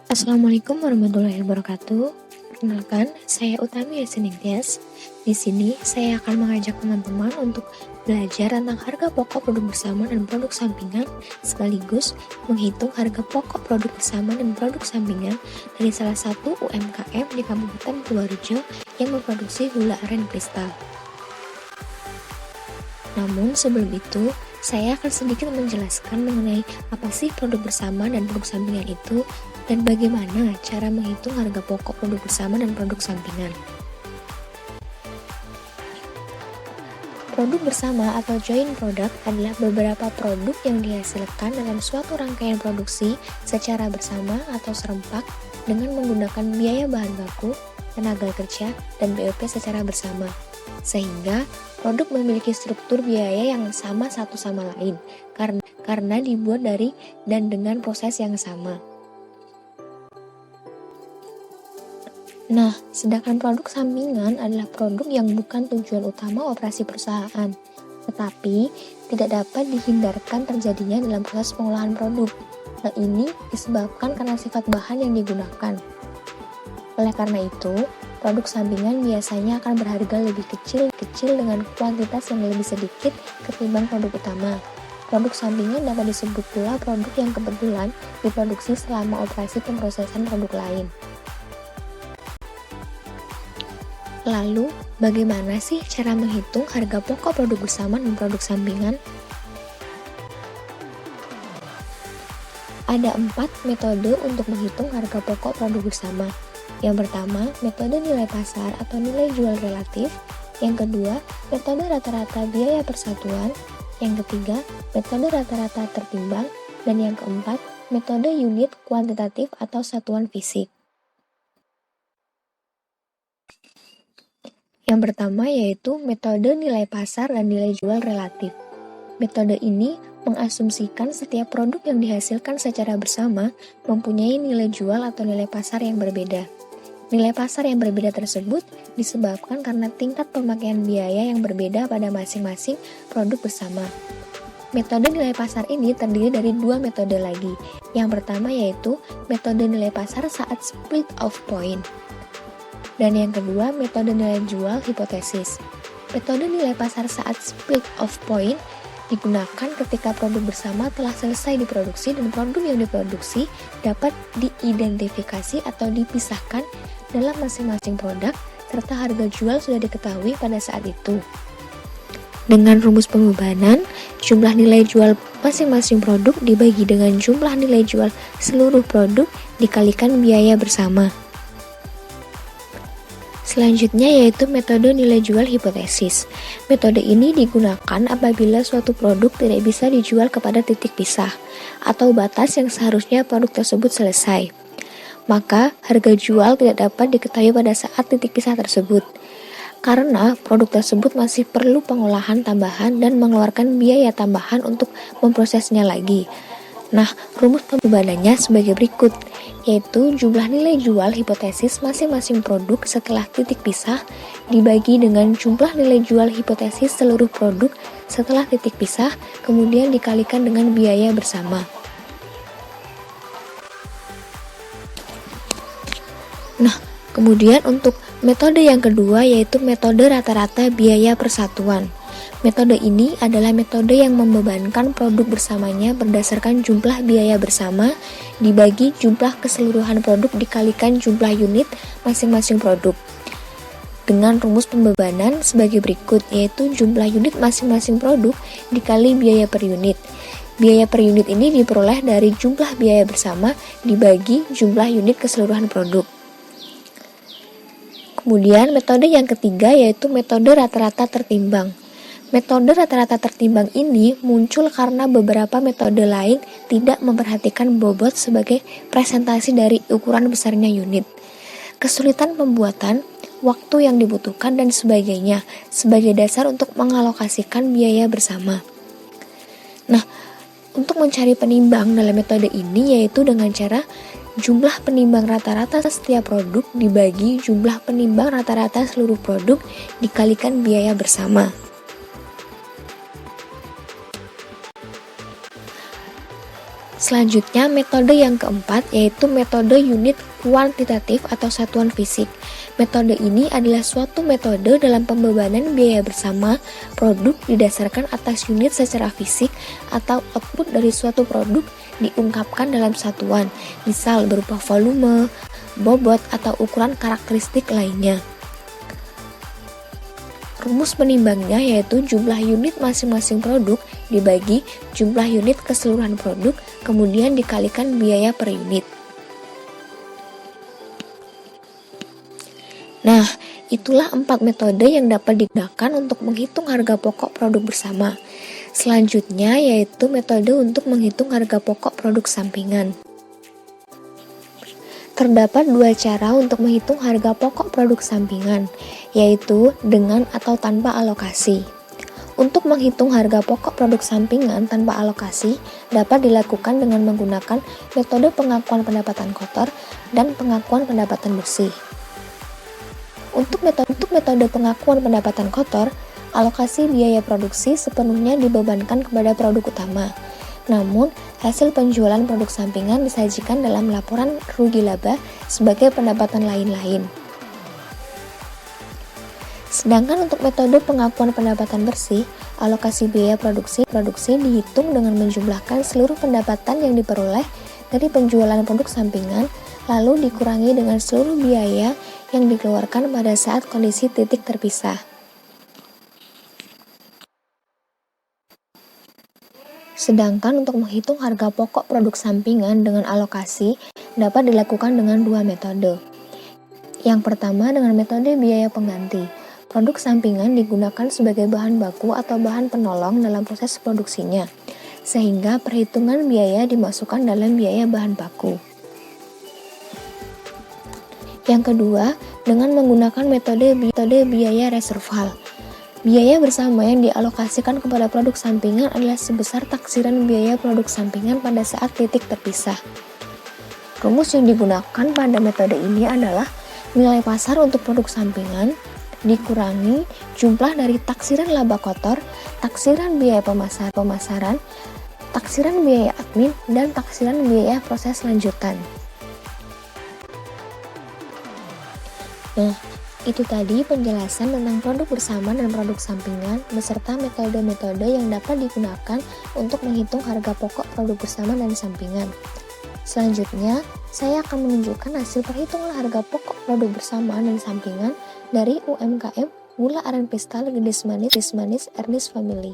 Assalamualaikum warahmatullahi wabarakatuh. Perkenalkan, saya Utami Yasiningtyas. Di sini saya akan mengajak teman-teman untuk belajar tentang harga pokok produk bersama dan produk sampingan, sekaligus menghitung harga pokok produk bersama dan produk sampingan dari salah satu UMKM di Kabupaten Purworejo yang memproduksi gula aren kristal. Namun sebelum itu, saya akan sedikit menjelaskan mengenai apa sih produk bersama dan produk sampingan itu, dan bagaimana cara menghitung harga pokok produk bersama dan produk sampingan. Produk bersama atau joint product adalah beberapa produk yang dihasilkan dalam suatu rangkaian produksi secara bersama atau serempak dengan menggunakan biaya bahan baku, tenaga kerja, dan BOP secara bersama, sehingga produk memiliki struktur biaya yang sama satu sama lain karena dibuat dari dan dengan proses yang sama. Nah, sedangkan produk sampingan adalah produk yang bukan tujuan utama operasi perusahaan, tetapi tidak dapat dihindarkan terjadinya dalam proses pengolahan produk. Hal ini disebabkan karena sifat bahan yang digunakan. Oleh karena itu, produk sampingan biasanya akan berharga lebih kecil dengan kuantitas yang lebih sedikit ketimbang produk utama. Produk sampingan dapat disebut pula produk yang kebetulan diproduksi selama operasi pemrosesan produk lain. Lalu, bagaimana sih cara menghitung harga pokok produk bersama dan produk sampingan? Ada 4 metode untuk menghitung harga pokok produk bersama. Yang pertama, metode nilai pasar atau nilai jual relatif. Yang kedua, metode rata-rata biaya persatuan. Yang ketiga, metode rata-rata tertimbang. Dan yang keempat, metode unit kuantitatif atau satuan fisik. Yang pertama yaitu metode nilai pasar dan nilai jual relatif. Metode ini mengasumsikan setiap produk yang dihasilkan secara bersama mempunyai nilai jual atau nilai pasar yang berbeda. Nilai pasar yang berbeda tersebut disebabkan karena tingkat pemakaian biaya yang berbeda pada masing-masing produk bersama. Metode nilai pasar ini terdiri dari 2 metode lagi. Yang pertama yaitu metode nilai pasar saat split off point. Dan yang kedua, metode nilai jual hipotesis. Metode nilai pasar saat split off point digunakan ketika produk bersama telah selesai diproduksi dan produk yang diproduksi dapat diidentifikasi atau dipisahkan dalam masing-masing produk serta harga jual sudah diketahui pada saat itu. Dengan rumus pembebanan, jumlah nilai jual masing-masing produk dibagi dengan jumlah nilai jual seluruh produk dikalikan biaya bersama. Selanjutnya yaitu metode nilai jual hipotesis. Metode ini digunakan apabila suatu produk tidak bisa dijual kepada titik pisah atau batas yang seharusnya produk tersebut selesai. Maka harga jual tidak dapat diketahui pada saat titik pisah tersebut, karena produk tersebut masih perlu pengolahan tambahan dan mengeluarkan biaya tambahan untuk memprosesnya lagi. Nah, rumus pembebanannya sebagai berikut, yaitu jumlah nilai jual hipotesis masing-masing produk setelah titik pisah dibagi dengan jumlah nilai jual hipotesis seluruh produk setelah titik pisah, kemudian dikalikan dengan biaya bersama. Nah, kemudian untuk metode yang kedua yaitu metode rata-rata biaya persatuan. Metode ini adalah metode yang membebankan produk bersamanya berdasarkan jumlah biaya bersama dibagi jumlah keseluruhan produk dikalikan jumlah unit masing-masing produk. Dengan rumus pembebanan sebagai berikut, yaitu jumlah unit masing-masing produk dikali biaya per unit. Biaya per unit ini diperoleh dari jumlah biaya bersama dibagi jumlah unit keseluruhan produk. Kemudian metode yang ketiga yaitu metode rata-rata tertimbang. Metode rata-rata tertimbang ini muncul karena beberapa metode lain tidak memperhatikan bobot sebagai presentasi dari ukuran besarnya unit, kesulitan pembuatan, waktu yang dibutuhkan, dan sebagainya sebagai dasar untuk mengalokasikan biaya bersama. Nah, untuk mencari penimbang dalam metode ini yaitu dengan cara jumlah penimbang rata-rata setiap produk dibagi jumlah penimbang rata-rata seluruh produk dikalikan biaya bersama. Selanjutnya, metode yang keempat yaitu metode unit kuantitatif atau satuan fisik. Metode ini adalah suatu metode dalam pembebanan biaya bersama produk didasarkan atas unit secara fisik atau output dari suatu produk diungkapkan dalam satuan, misal berupa volume, bobot, atau ukuran karakteristik lainnya. Rumus penimbangnya yaitu jumlah unit masing-masing produk dibagi jumlah unit keseluruhan produk, kemudian dikalikan biaya per unit. Nah, itulah 4 metode yang dapat digunakan untuk menghitung harga pokok produk bersama. Selanjutnya yaitu metode untuk menghitung harga pokok produk sampingan. Terdapat 2 cara untuk menghitung harga pokok produk sampingan, yaitu dengan atau tanpa alokasi. Untuk menghitung harga pokok produk sampingan tanpa alokasi dapat dilakukan dengan menggunakan metode pengakuan pendapatan kotor dan pengakuan pendapatan bersih. Untuk metode pengakuan pendapatan kotor, alokasi biaya produksi sepenuhnya dibebankan kepada produk utama. Namun, hasil penjualan produk sampingan disajikan dalam laporan rugi laba sebagai pendapatan lain-lain. Sedangkan untuk metode pengakuan pendapatan bersih, alokasi biaya produksi dihitung dengan menjumlahkan seluruh pendapatan yang diperoleh dari penjualan produk sampingan, lalu dikurangi dengan seluruh biaya yang dikeluarkan pada saat kondisi titik terpisah. Sedangkan untuk menghitung harga pokok produk sampingan dengan alokasi dapat dilakukan dengan 2 metode. Yang pertama dengan metode biaya pengganti. Produk sampingan digunakan sebagai bahan baku atau bahan penolong dalam proses produksinya, sehingga perhitungan biaya dimasukkan dalam biaya bahan baku. Yang kedua, dengan menggunakan metode biaya reserval. Biaya bersama yang dialokasikan kepada produk sampingan adalah sebesar taksiran biaya produk sampingan pada saat titik terpisah. Rumus yang digunakan pada metode ini adalah nilai pasar untuk produk sampingan dikurangi jumlah dari taksiran laba kotor, taksiran biaya pemasaran, taksiran biaya admin, dan taksiran biaya proses lanjutan. Nah, itu tadi penjelasan tentang produk bersama dan produk sampingan beserta metode-metode yang dapat digunakan untuk menghitung harga pokok produk bersama dan sampingan. Selanjutnya, saya akan menunjukkan hasil perhitungan harga pokok produk bersama dan sampingan dari UMKM Gula Aren Pistal Gendis Manis Ernest Family.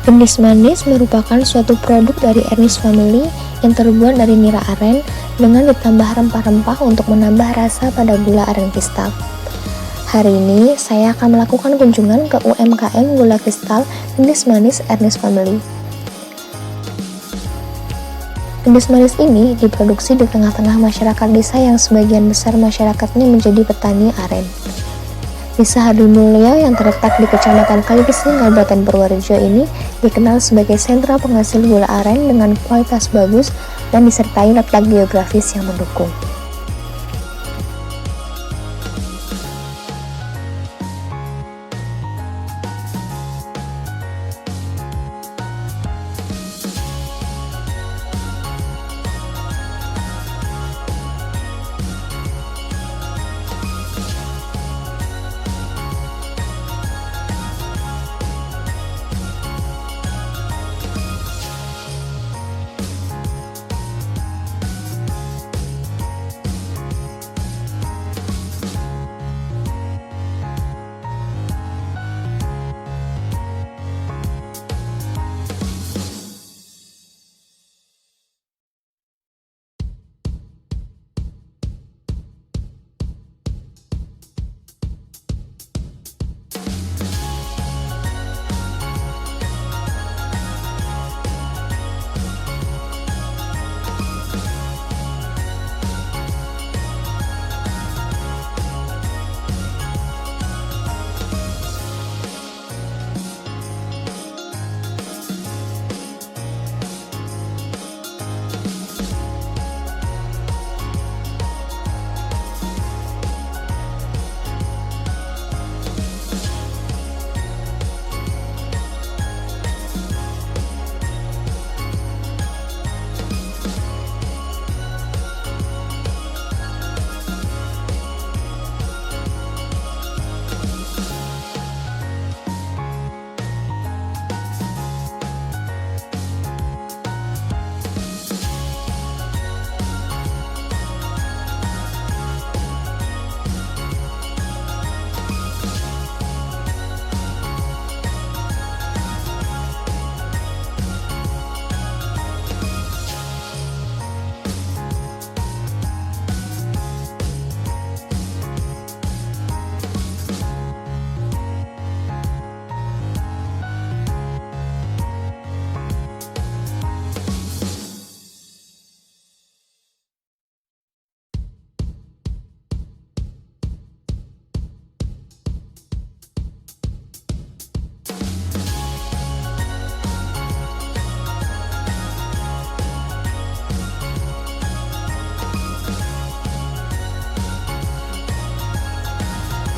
Gendis manis merupakan suatu produk dari Ernest Family yang terbuat dari nira aren dengan ditambah rempah-rempah untuk menambah rasa pada gula aren kristal. Hari ini saya akan melakukan kunjungan ke UMKM Gula Kristal Gendis Manis Ernest Family. Gendis manis ini diproduksi di tengah-tengah masyarakat desa yang sebagian besar masyarakatnya menjadi petani aren. Desa Hardimulyo yang terletak di Kecamatan Kalipising, Kabupaten Purworejo ini dikenal sebagai sentra penghasil gula aren dengan kualitas bagus dan disertai letak geografis yang mendukung.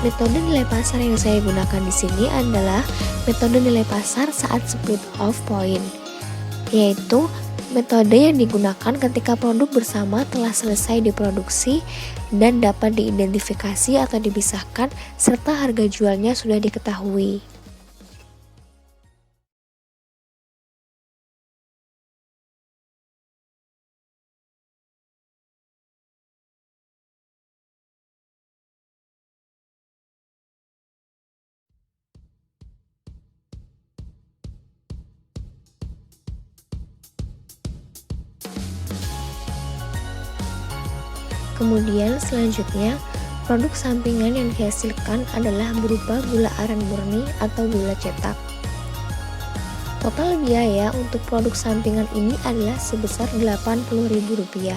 Metode nilai pasar yang saya gunakan di sini adalah metode nilai pasar saat split off point, yaitu metode yang digunakan ketika produk bersama telah selesai diproduksi dan dapat diidentifikasi atau dipisahkan serta harga jualnya sudah diketahui. Kemudian selanjutnya, produk sampingan yang dihasilkan adalah berupa gula aren murni atau gula cetak. Total biaya untuk produk sampingan ini adalah sebesar Rp80.000,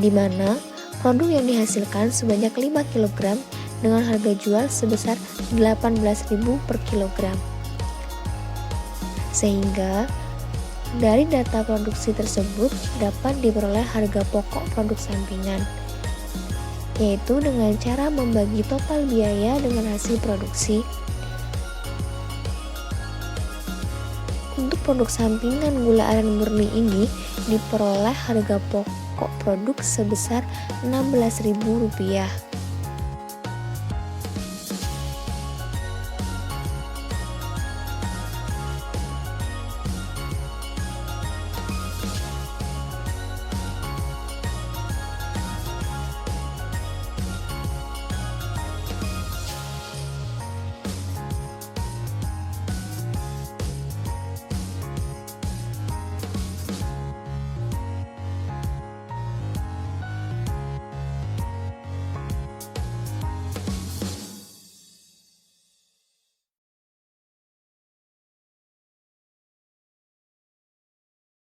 di mana produk yang dihasilkan sebanyak 5 kg dengan harga jual sebesar Rp18.000 per kilogram. Sehingga dari data produksi tersebut dapat diperoleh harga pokok produk sampingan, yaitu dengan cara membagi total biaya dengan hasil produksi. Untuk produk sampingan gula aren murni ini diperoleh harga pokok produk sebesar Rp16.000.